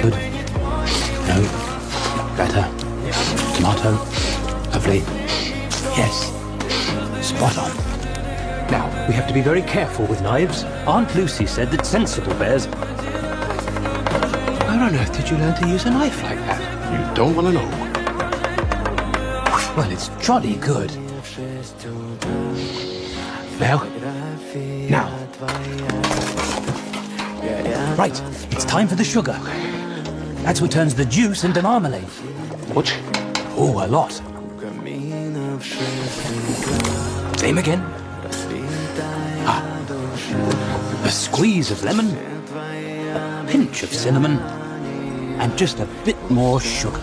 Good. No. Better. Tomato. Lovely. Yes. Spot on. Now, we have to be very careful with knives. Aunt Lucy said that sensible bears... Where on earth did you learn to use a knife like that? You don't want to know. Well, it's jolly good. Now. Right, it's time for the sugar. That's what turns the juice into marmalade. Much? Oh, a lot. Same again. A squeeze of lemon, a pinch of cinnamon, and just a bit more sugar.